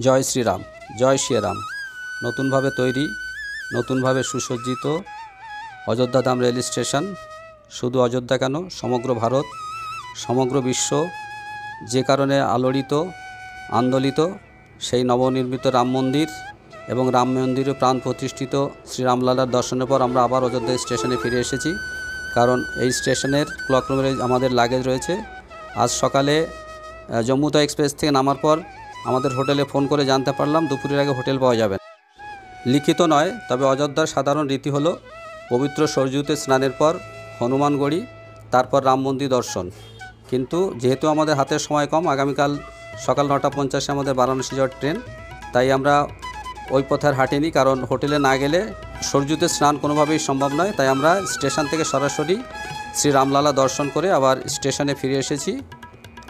জয় শ্রীরাম, জয় শ্রীরাম। নতুনভাবে তৈরি, নতুনভাবে সুসজ্জিত অযোধ্যাধাম রেল স্টেশন। শুধু অযোধ্যা কেন, সমগ্র ভারত, সমগ্র বিশ্ব যে কারণে আলোড়িত, আন্দোলিত সেই নবনির্মিত রাম মন্দির এবং রাম মন্দিরে প্রাণ প্রতিষ্ঠিত শ্রীরামলালার দর্শনের পর আমরা আবার অযোধ্যা স্টেশনে ফিরে এসেছি। কারণ এই স্টেশনের ক্লক রুমে আমাদের লাগেজ রয়েছে। আজ সকালে জম্মুতা এক্সপ্রেস থেকে নামার পর আমাদের হোটেলে ফোন করে জানতে পারলাম দুপুরের আগে হোটেল পাওয়া যাবে না। লিখিত নয়, তবে অযোধ্যার সাধারণ রীতি হলো পবিত্র সরযূতে স্নানের পর হনুমানগড়ি, তারপর রাম মন্দির দর্শন। কিন্তু যেহেতু আমাদের হাতের সময় কম, আগামীকাল সকাল 9:50 আমাদের বারাণসী যাওয়ার ট্রেন, তাই আমরা ওই পথে আর হাঁটিনি। কারণ হোটেলে না গেলে সরযূতে স্নান কোনোভাবেই সম্ভব নয়। তাই আমরা স্টেশন থেকে সরাসরি শ্রীরামলালা দর্শন করে আবার স্টেশনে ফিরে এসেছি।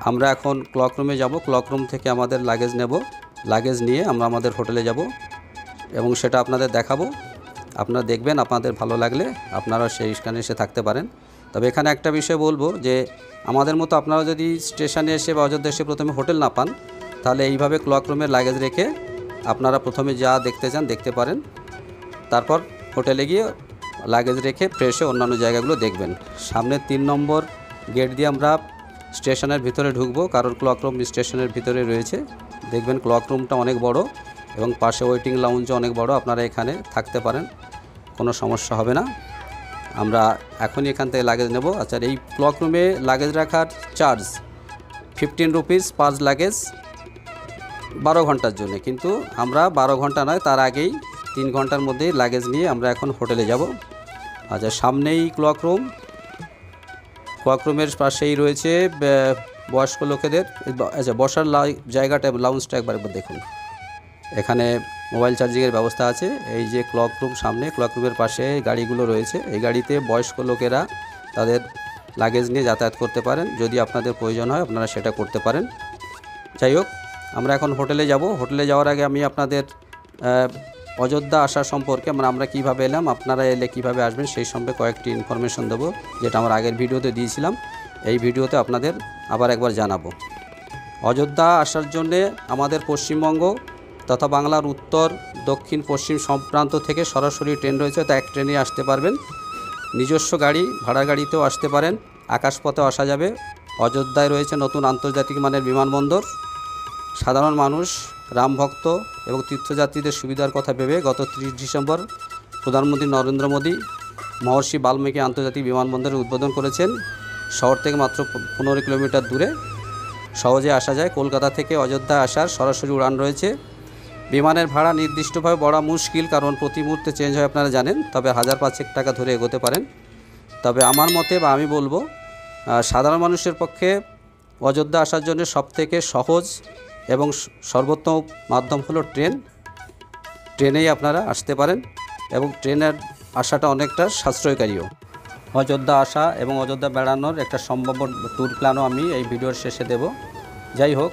আমরা এখন ক্লক রুমে যাব। ক্লক রুম থেকে আমাদের লাগেজ নেব। লাগেজ নিয়ে আমরা আমাদের হোটেলে যাব এবং সেটা আপনাদের দেখাবো। আপনারা দেখবেন, আপনাদের ভালো লাগলে আপনারা সেইখানে এসে থাকতে পারেন। তবে এখানে একটা বিষয় বলবো যে আমাদের মতো আপনারা যদি স্টেশনে এসে বা অযোধ্যা এসে প্রথমে হোটেল না পান, তাহলে এইভাবে ক্লক রুমের লাগেজ রেখে আপনারা প্রথমে যা দেখতে চান দেখতে পারেন। তারপর হোটেলে গিয়ে লাগেজ রেখে ফ্রেশে অন্যান্য জায়গাগুলো দেখবেন। সামনে 3 নম্বর গেট দিয়ে আমরা স্টেশনের ভিতরে ঢুকবো, কারণ ক্লক রুম স্টেশনের ভিতরে রয়েছে। দেখবেন ক্লক রুমটা অনেক বড় এবং পাশে ওয়েটিং লাউঞ্জও অনেক বড়। আপনারা এখানে থাকতে পারেন, কোনো সমস্যা হবে না। আমরা এখনই এখান থেকে লাগেজ নেব। আচ্ছা, এই ক্লক রুমে লাগেজ রাখার চার্জ 15 রুপিস পার লাগেজ 12 ঘন্টার জন্য। কিন্তু আমরা 12 ঘন্টা নয়, তার আগেই 3 ঘন্টার মধ্যেই লাগেজ নিয়ে আমরা এখন হোটেলে যাব। আচ্ছা, সামনেই ক্লক রুম। ক্লক রুমের পাশেই রয়েছে বয়স্ক লোকেদের বসার জায়গাটা, লাউঞ্জটা একবার দেখুন। এখানে মোবাইল চার্জিংয়ের ব্যবস্থা আছে। এই যে ক্লক রুম, সামনে ক্লক রুমের পাশে গাড়িগুলো রয়েছে। এই গাড়িতে বয়স্ক লোকেরা তাদের লাগেজ নিয়ে যাতায়াত করতে পারেন। যদি আপনাদের প্রয়োজন হয় আপনারা সেটা করতে পারেন। যাই হোক, আমরা এখন হোটেলে যাব। হোটেলে যাওয়ার আগে আমি আপনাদের অযোধ্যা আসা সম্পর্কে, আমরা কীভাবে এলাম, আপনারা এলে কীভাবে আসবেন সেই সম্পর্কে কয়েকটি ইনফরমেশন দেবো, যেটা আমার আগের ভিডিওতে দিয়েছিলাম। এই ভিডিওতে আপনাদের আবার একবার জানাবো। অযোধ্যা আসার জন্যে আমাদের পশ্চিমবঙ্গ তথা বাংলার উত্তর, দক্ষিণ, পশ্চিম সব প্রান্ত থেকে সরাসরি ট্রেন রয়েছে। তা এক ট্রেনে আসতে পারবেন। নিজস্ব গাড়ি, ভাড়া গাড়িতেও আসতে পারেন। আকাশপথেও আসা যাবে। অযোধ্যায় রয়েছে নতুন আন্তর্জাতিক মানের বিমানবন্দর। সাধারণ মানুষ, রামভক্ত এবং তীর্থযাত্রীদের সুবিধার কথা ভেবে গত 30 ডিসেম্বর প্রধানমন্ত্রী নরেন্দ্র মোদী মহর্ষি বাল্মীকি আন্তর্জাতিক বিমানবন্দরের উদ্বোধন করেছেন। শহর থেকে মাত্র 15 কিলোমিটার দূরে সহজে আসা যায়। কলকাতা থেকে অযোধ্যা আসার সরাসরি উড়ান রয়েছে। বিমানের ভাড়া নির্দিষ্টভাবে বলা মুশকিল, কারণ প্রতি মুহূর্তে চেঞ্জ হয়, আপনারা জানেন। তবে 1000-500 টাকা ধরে এগোতে পারেন। তবে আমার মতে বা আমি বলবো, সাধারণ মানুষের পক্ষে অযোধ্যা আসার জন্য সবথেকে সহজ এবং সর্বোত্তম মাধ্যম হলো ট্রেন। ট্রেনেই আপনারা আসতে পারেন এবং ট্রেনের আসাটা অনেকটা সাশ্রয়কারীও। অযোধ্যা আসা এবং অযোধ্যা বেড়ানোর একটা সম্ভাব্য ট্যুর প্ল্যানও আমি এই ভিডিওর শেষে দেব। যাই হোক,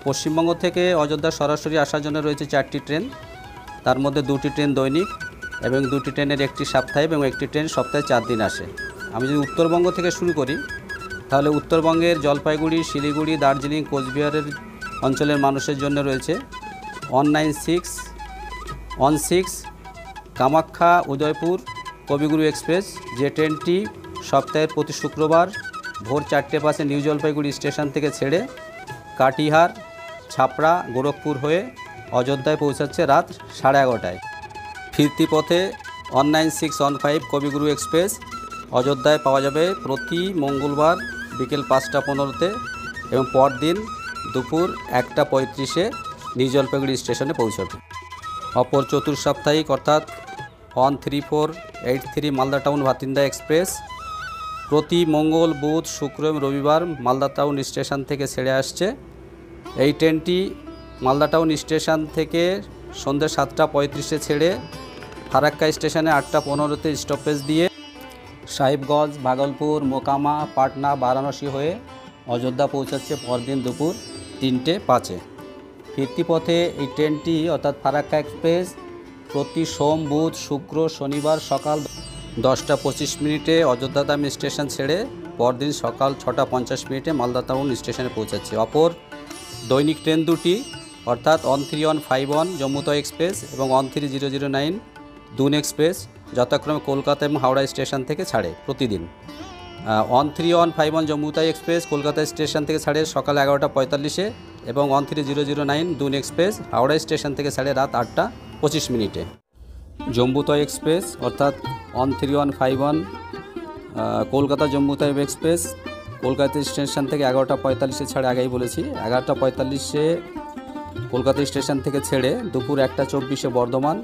পশ্চিমবঙ্গ থেকে অযোধ্যা সরাসরি আসার জন্য রয়েছে 4টি ট্রেন। তার মধ্যে 2টি ট্রেন দৈনিক এবং 2টি ট্রেনের একটি সাপ্তাহিক এবং একটি ট্রেন সপ্তাহে 4 দিন আসে। আমি যদি উত্তরবঙ্গ থেকে শুরু করি, তাহলে উত্তরবঙ্গের জলপাইগুড়ি, শিলিগুড়ি, দার্জিলিং, কোচবিহারের অঞ্চলের মানুষের জন্য রয়েছে 1916 কামাখ্যা উদয়পুর কবিগুরু এক্সপ্রেস, যে ট্রেনটি সপ্তাহের প্রতি শুক্রবার ভোর 4:05 নিউ জলপাইগুড়ি স্টেশন থেকে ছেড়ে কাটিহার, ছাপড়া, গোরখপুর হয়ে অযোধ্যায় পৌঁছাচ্ছে রাত 11:30টায়। ফিরতি পথে 1915 কবিগুরু এক্সপ্রেস অযোধ্যায় পাওয়া যাবে প্রতি মঙ্গলবার বিকেল 5:15-তে এবং পরদিন দুপুর 1:35-এ নিউ জলপাইগুড়ি স্টেশনে পৌঁছাবে। অপর চতুর্সাপ্তাহিক অর্থাৎ 13483 মালদা টাউন ভাতিন্দা এক্সপ্রেস প্রতি মঙ্গল, বুধ, শুক্র এবং রবিবার মালদা টাউন স্টেশন থেকে ছেড়ে আসছে। এই ট্রেনটি মালদা টাউন স্টেশন থেকে সন্ধ্যে 7:35-এ ছেড়ে ফারাক্কা স্টেশনে 8:15-তে স্টপেজ দিয়ে সাহিবগঞ্জ, ভাগলপুর, মোকামা, পাটনা, বারাণসী হয়ে অযোধ্যা পৌঁছাচ্ছে পরদিন দুপুর 3:05-এ। ফিরতি পথে এই ট্রেনটি অর্থাৎ ফারাক্কা এক্সপ্রেস প্রতি সোম, বুধ, শুক্র, শনিবার সকাল 10:25 অযোধ্যাধাম স্টেশন ছেড়ে পরদিন সকাল 6:50 মালদা টাউন স্টেশনে পৌঁছাচ্ছে। অপর দৈনিক ট্রেন দুটি অর্থাৎ 1351 জম্মু তাওয়াই এক্সপ্রেস এবং 13009 দুন এক্সপ্রেস যথাক্রমে কলকাতা এবং হাওড়া স্টেশন থেকে ছাড়ে প্রতিদিন। 13151 জম্মু তাওয়াই এক্সপ্রেস কলকাতা স্টেশন থেকে ছাড়ে সকাল 11:45-এ এবং 13009 দুন এক্সপ্রেস হাওড়া স্টেশন থেকে ছাড়ে রাত 8:25 জম্মু তাওয়াই এক্সপ্রেস অর্থাৎ 13151 কলকাতা জম্মু তাওয়াই এক্সপ্রেস কলকাতা স্টেশন থেকে 11:45-এ ছাড়ে, আগেই বলেছি। 11:45-এ কলকাতা স্টেশন থেকে ছেড়ে দুপুর 1:24-এ বর্ধমান,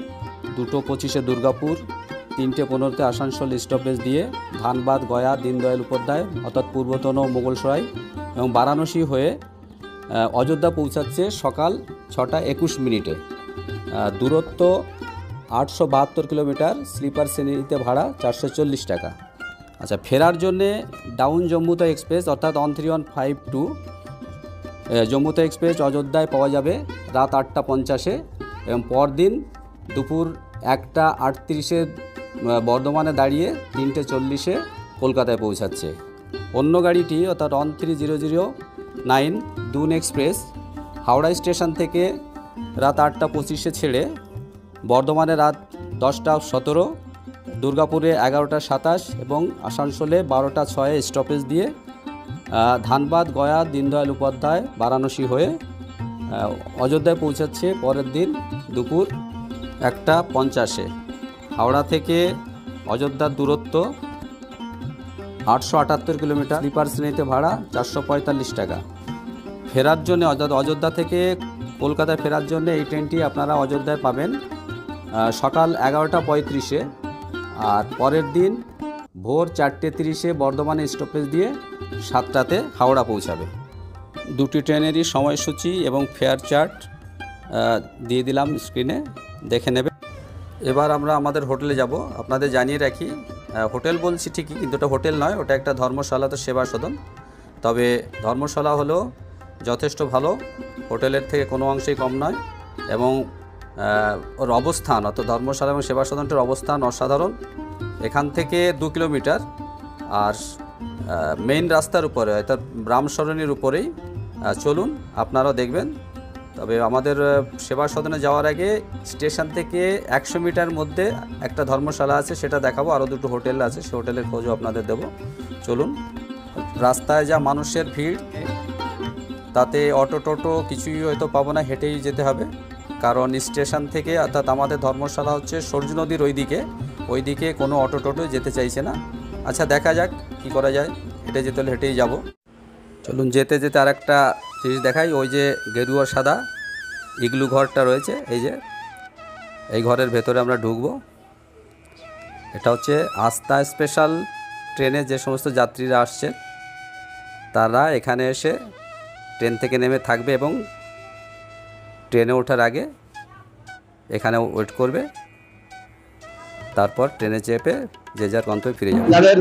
2:25-এ দুর্গাপুর, 3:15-তে আসানসোল স্টপেজ দিয়ে ধানবাদ, গয়া, দীনদয়াল উপাধ্যায় অর্থাৎ পূর্বতন মোগলসরাই এবং বারাণসী হয়ে অযোধ্যা পৌঁছাচ্ছে সকাল 6:21। দূরত্ব 872 কিলোমিটার, স্লিপার শ্রেণীতে ভাড়া 440 টাকা। আচ্ছা, ফেরার জন্যে ডাউন জম্মু তাওয়াই এক্সপ্রেস অর্থাৎ 13152 জম্মু তাওয়াই এক্সপ্রেস অযোধ্যায় পাওয়া যাবে রাত 8:50-এ এবং পরদিন দুপুর 1:38-এ বর্ধমানে দাঁড়িয়ে 3:40-এ কলকাতায় পৌঁছাচ্ছে। অন্য গাড়িটি অর্থাৎ 13009 দুন এক্সপ্রেস হাওড়া স্টেশন থেকে রাত 8:25-এ ছেড়ে বর্ধমানে রাত 10:17, দুর্গাপুরে 11:27 এবং আসানসোলে 12:06 স্টপেজ দিয়ে ধানবাদ, গয়া, দীনদয়াল উপাধ্যায়, বারাণসী হয়ে অযোধ্যায় পৌঁছাচ্ছে পরের দিন দুপুর 1:50-এ। হাওড়া থেকে অযোধ্যার দূরত্ব 878 কিলোমিটার, স্লিপার শ্রেণীতে ভাড়া 445 টাকা। ফেরার জন্য অযোধ্যা থেকে কলকাতায় ফেরার জন্য এই ট্রেনটি আপনারা অযোধ্যায় পাবেন সকাল 11:35-এ আর পরের দিন ভোর 4:30-এ বর্ধমানে স্টপেজ দিয়ে 7টাতে হাওড়া পৌঁছাবে। দুটি ট্রেনেরই সময়সূচি এবং ফেয়ার চার্ট দিয়ে দিলাম স্ক্রিনে, দেখে নেবে। এবার আমরা আমাদের হোটেলে যাব। আপনাদের জানিয়ে রাখি, হোটেল বলছি ঠিকই, কিন্তু ওটা হোটেল নয়, ওটা একটা ধর্মশালা, তো সেবা সদন। তবে ধর্মশালা হলো যথেষ্ট ভালো, হোটেলের থেকে কোনো অংশেই কম নয় এবং ওর অবস্থান অর্থাৎ ধর্মশালা এবং সেবা সদনটির অবস্থান অসাধারণ। এখান থেকে 2 কিলোমিটার আর মেইন রাস্তার উপরে অর্থাৎ রামসরণীর উপরেই। চলুন আপনারাও দেখবেন। তবে আমাদের সেবা সদনে যাওয়ার আগে স্টেশন থেকে 100 মিটার মধ্যে একটা ধর্মশালা আছে, সেটা দেখাবো। আরও দুটো হোটেল আছে, সে হোটেলের খোঁজও আপনাদের দেবো। চলুন। রাস্তায় যা মানুষের ভিড়, তাতে অটো টোটো কিছুই হয়তো পাবো না, হেঁটেই যেতে হবে। কারণ স্টেশন থেকে অর্থাৎ আমাদের ধর্মশালা হচ্ছে সূর্য নদীর ওইদিকে কোনো অটো টোটো যেতে চাইছে না। আচ্ছা, দেখা যাক কি করা যায়। হেঁটে যেতে হলে হেঁটেই যাব। চলুন, যেতে যেতে আর একটা জিনিস দেখাই। ওই যে গেরুয়া সাদা ইগলু ঘরটা রয়েছে, এই ঘরের ভেতরে আমরা ঢুকবো। এটা হচ্ছে আস্থা স্পেশাল ট্রেনে যে সমস্ত যাত্রীরা আসছে তারা এখানে এসে ট্রেন থেকে নেমে থাকবে এবং ট্রেনে ওঠার আগে এখানে ওয়েট করবে, তারপর ট্রেনে চেপে যে যার গন্তব্যে ফিরে যাবে। যাদের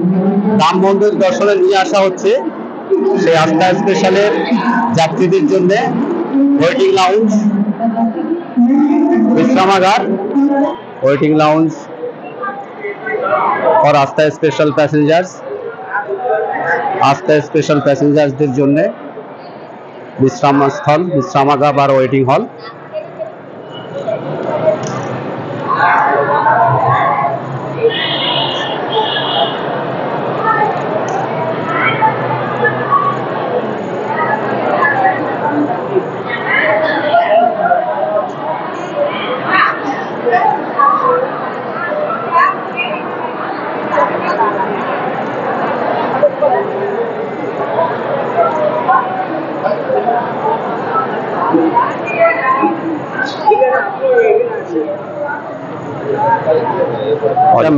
রাম মন্দির দর্শনে নিয়ে আসা হচ্ছে সেই আস্থা স্পেশালের যাত্রীদের জন্য ওয়েটিং লাউঞ্জ, বিশ্রামাগার, ওয়েটিং লাউঞ্জ और আস্থা স্পেশাল প্যাসেঞ্জার্সদের জন্য বিশ্রামস্থল, বিশ্রামাগার আর ওয়েটিং হল।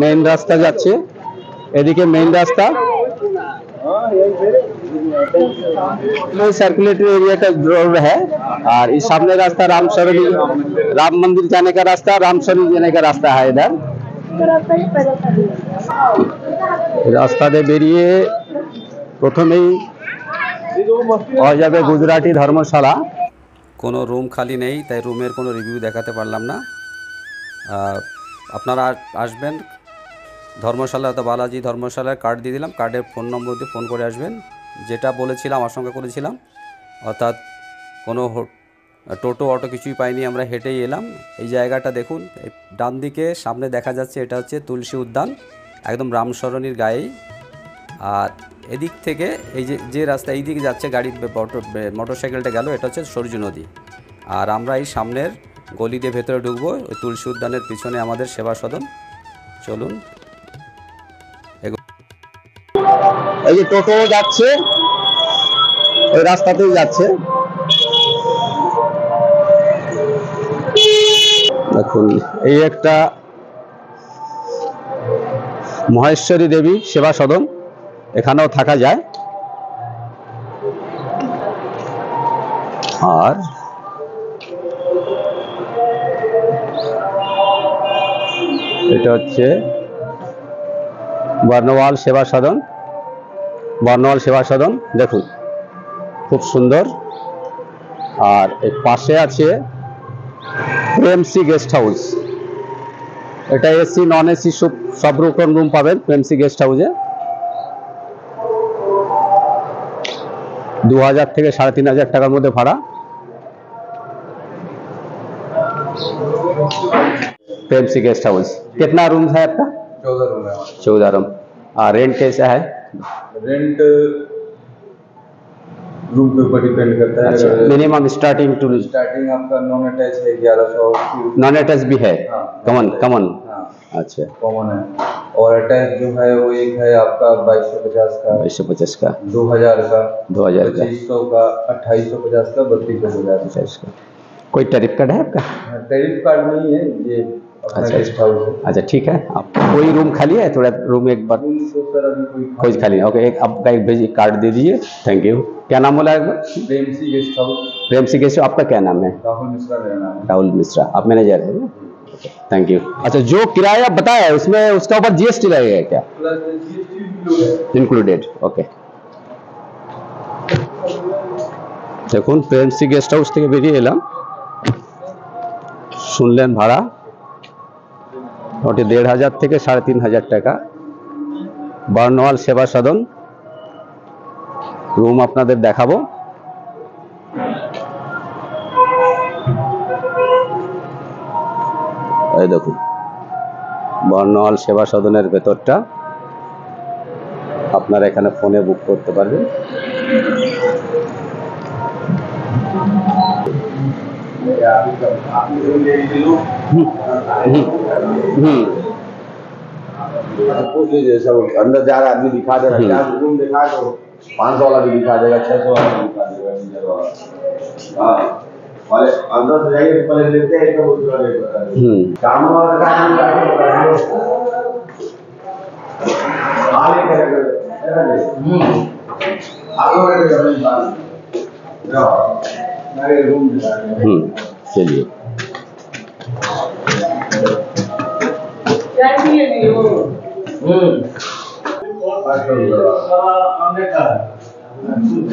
মেইন রাস্তা যাচ্ছে, এদিকে মেইন রাস্তা सर्कुलेटरी एरिया का रोड है और इस सामने रास्ता राम मंदिर जाने का रास्ता, रामसरणी जाने का रास्ता है। इधर रास्ता दे बेरिए प्रथमेই পাওয়া যাবে গুজরাটি ধর্মশালা। কোনো রুম খালি নেই, তাই রুমের কোনো রিভিউ দেখাতে পারলাম না। আপনারা আসবেন ধর্মশালা তো বালাজি ধর্মশালার কার্ড দিয়ে দিলাম, কার্ডের ফোন নম্বর দিয়ে ফোন করে আসবেন। যেটা বলেছিলাম, আশঙ্কা করেছিলাম, অর্থাৎ কোনো টোটো অটো কিছুই পাইনি, আমরা হেঁটেই এলাম। এই জায়গাটা দেখুন, এই ডান দিকে সামনে দেখা যাচ্ছে এটা হচ্ছে তুলসী উদ্যান, একদম রামসরণীর গায়েই। আর এদিক থেকে এই যে রাস্তা এই দিকে যাচ্ছে গাড়ি মোটরসাইকেলটা গেল, এটা হচ্ছে সরজু নদী। আর আমরা এই সামনের গলি দিয়ে ভেতরে ঢুকবো। ওই তুলসী উদ্যানের পিছনে আমাদের সেবা সদন। চলুন। এই যে টোটো যাচ্ছে, ওই রাস্তাতেই যাচ্ছে। দেখুন, এই একটা মহেশ্বরী দেবী সেবা সদন, এখানেও থাকা যায়। আর এটা হচ্ছে বর্ণওয়াল সেবা সদন। বর্ণওয়াল সেবা সদন দেখুন, খুব সুন্দর। আর এর পাশে আছে প্রেমসি গেস্ট হাউস। এটা এসি নন এসি সব রকম রুম পাবেন প্রেমসি গেস্ট হাউসে। 2000 থেকে 3500 টাকার মধ্যে ভাড়া। प्रेमसी गेस्ट हाउस। कितना रूम है आपका? 14 रूम है। 14 रूम। रेंट कैसा है? रेंट रूम के ऊपर डिपेंड करता है। अच्छा, मिनिमम स्टार्टिंग टू स्टार्टिंग आपका नॉन अटैच है 1100। नॉन अटैच भी है? हाँ, कॉमन कॉमन। हाँ अच्छा, कॉमन है। और अटैच जो है वो एक है आपका 2250 का, 2250 का, 2000 का, 2000 का, 2500 का, 2850 का, 3250 का। कोई टैरिफ कार्ड है आपका? टैरिफ कार्ड नहीं है ये, अपना अच्छा गेस्ट हाउस है। अच्छा, ठीक है। आप कोई रूम खाली है? थोड़ा रूम एक बार रूम तो सर अभी कोई खाली है। ओके, एक आपका एक भेजी कार्ड दे दीजिए। Thank you. क्या नाम बोला है? प्रेमसी गेस्ट हाउस। प्रेमसी गेस्ट। आपका क्या नाम है? राहुल मिश्रा मेरा नाम है। राहुल मिश्रा, आप मैनेजर हैं? Thank you. अच्छा, जो किराया बताया है उसमें उसका ऊपर जीएसटी लगेगा क्या? Plus GST included. ओके। দেখুন, প্রেমসি গেস্ট হাউস থেকে বেরিয়ে এলাম। শুনলেন ভাড়া ওটি 1500 থেকে 3500 টাকা। বর্ণওয়াল সেবা সদন রুম আপনাদের দেখাবো। এই দেখুন বর্ণওয়াল সেবা সদনের ভেতরটা, আপনারা এখানে ফোনে বুক করতে পারবেন। पूछ लीजिए सब, अंदर जा रहा आदमी दिखा दे रहा है। क्या रूम दिखा दो, 500 वाला भी दिखा देगा, 600 वाला भी दिखा देगा, डीजल वाला। हाँ वाले अंदर से जाइए, पहले लेते हैं तो उसका रेट बता देंगे। काम वाला काम जाके बता दो। आले करेगा आगे बढ़ेगा नहीं जाओ मेरे रूम दिखा दे। चलिए।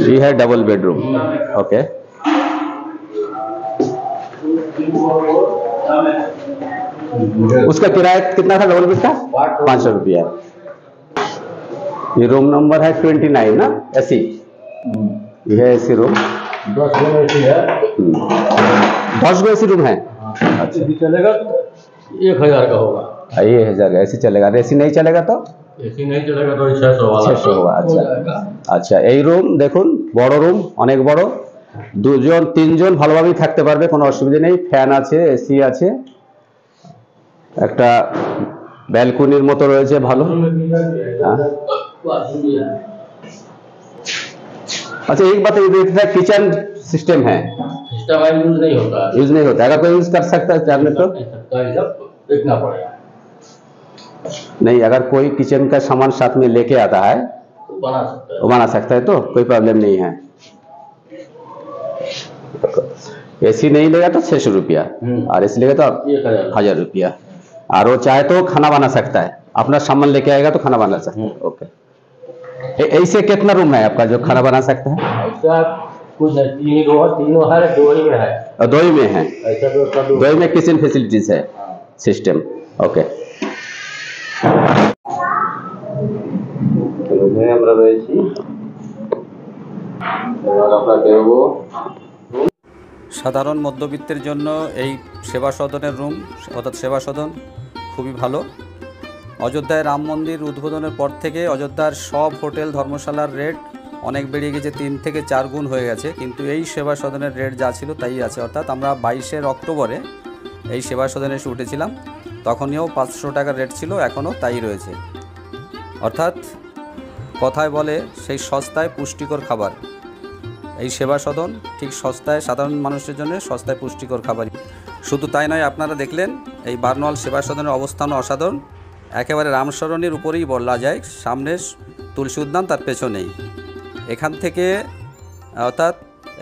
ये है डबल बेडरूम। ओके, उसका किराया कितना था डबल बेड का? 500 रुपया। ये रूम नंबर है 29 ना, एसी। ये है एसी रूम। 10 रूम ऐसी है। 10 गो एसी रूम है। अच्छा चलेगा 1000 का होगा। ये 1000 ऐसे चलेगा। एसी नहीं चलेगा तो? एसी नहीं चलेगा तो 600 वाला 600 होगा। अच्छा अच्छा, এই রুম দেখুন, বড় রুম, অনেক বড়। 2 জন 3 জন ভালোভাবেই থাকতে পারবে, কোনো অসুবিধা নেই। ফ্যান আছে, এসি আছে, একটা ব্যালকনির মতো রয়েছে ভালো। अच्छा, एक बात ये देखना, किचन सिस्टम है? सिस्टम यूज नहीं होता। यूज नहीं होता। अगर कोई यूज कर सकता है चाहे तो देखना पड़ेगा। नहीं, अगर कोई किचन का सामान साथ में लेके आता है बना सकता है, वो बना सकता है, तो कोई प्रॉब्लम नहीं है। एसी नहीं लेगा तो 600 रुपया, और एसी लेगा तो 1000 रुपया। और वो चाहे तो खाना बना सकता है, अपना सामान लेके आएगा तो खाना बना सकता है। ओके। ऐसे कितना रूम है आपका जो खाना बना सकता है? ऐसा कुछ नहीं, तीनों है, 2 ही में है। और 2 ही में है? ऐसा तो 2 ही में किचन फैसिलिटीज है, सिस्टम। ओके। আমরা রয়েছি, এবার আমরা বেরোবো। সাধারণ মধ্যবিত্তের জন্য এই সেবা সদনের রুম অর্থাৎ সেবা সদন খুবই ভালো। অযোধ্যায় রাম মন্দির উদ্বোধনের পর থেকে অযোধ্যার সব হোটেল ধর্মশালার রেট অনেক বেড়ে গেছে, 3 থেকে 4 গুণ হয়ে গেছে, কিন্তু এই সেবা সদনের রেট যা ছিল তাই আছে। অর্থাৎ আমরা 22 অক্টোবরে এই সেবা সদনে এসে উঠেছিলাম, তখনও 500 টাকার রেট ছিল, এখনও তাই রয়েছে। অর্থাৎ কথায় বলে সেই সস্তায় পুষ্টিকর খাবার, এই সেবা সদন ঠিক সস্তায় সাধারণ মানুষের জন্য সস্তায় পুষ্টিকর খাবারই। শুধু তাই নয়, আপনারা দেখলেন এই বারনওয়াল সেবা সদনের অবস্থান অসাধারণ, একেবারে রামশরণের উপরেই বলা যায়, সামনে তুলসী উদ্যান, তার পেছনেই। এখান থেকে অর্থাৎ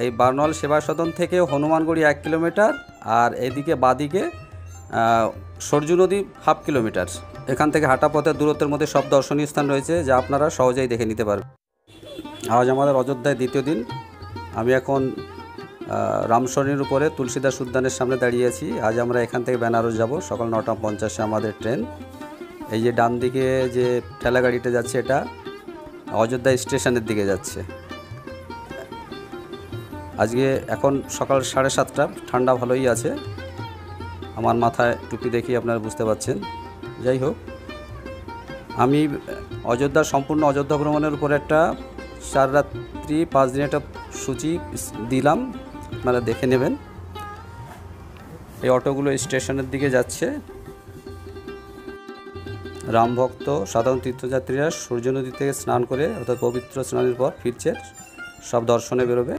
এই বারনওয়াল সেবা সদন থেকে হনুমানগড়ি 1 কিলোমিটার, আর এদিকে বাদিকে সরজু নদী 1/2 কিলোমিটার। এখান থেকে হাঁটা পথের দূরত্বের মধ্যে সব দর্শনীয় স্থান রয়েছে, যা আপনারা সহজেই দেখে নিতে পারবেন। আজ আমাদের অযোধ্যায় দ্বিতীয় দিন। আমি এখন রামশরণের উপরে তুলসীদাস উদ্যানের সামনে দাঁড়িয়ে আছি। আজ আমরা এখান থেকে বেনারস যাব, সকাল 9:50 আমাদের ট্রেন। এই যে ডান দিকে যে ঠেলা গাড়িটা যাচ্ছে, এটা অযোধ্যা স্টেশনের দিকে যাচ্ছে। আজকে এখন সকাল 7:30, ঠান্ডা ভালোই আছে। আমার মাথায় টুপি দেখি আপনারা বুঝতে পারছেন। যাই হোক, আমি অযোধ্যার সম্পূর্ণ অযোধ্যা ভ্রমণের উপর একটা 4 রাত্রি 5 দিন একটা সূচি দিলাম, আপনারা দেখে নেবেন। এই অটোগুলো স্টেশনের দিকে যাচ্ছে। রামভক্ত সাধারণ তীর্থযাত্রীরা সূর্য নদী থেকে স্নান করে অর্থাৎ পবিত্র স্নানের পর ফিরছে, সব দর্শনে বেরোবে।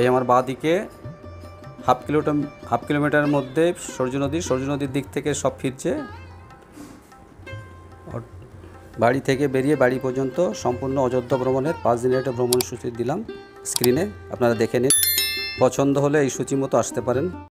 এই আমার বাঁ দিকে 1/2 কিলোমিটারের মধ্যে সূর্য নদীর দিক থেকে সব ফিরছে। বাড়ি থেকে বেরিয়ে বাড়ি পর্যন্ত সম্পূর্ণ অযোধ্যা ভ্রমণের 5 দিনের একটা ভ্রমণ সূচি দিলাম স্ক্রিনে, আপনারা দেখে নিন। পছন্দ হলে এই সূচি মতো আসতে পারেন।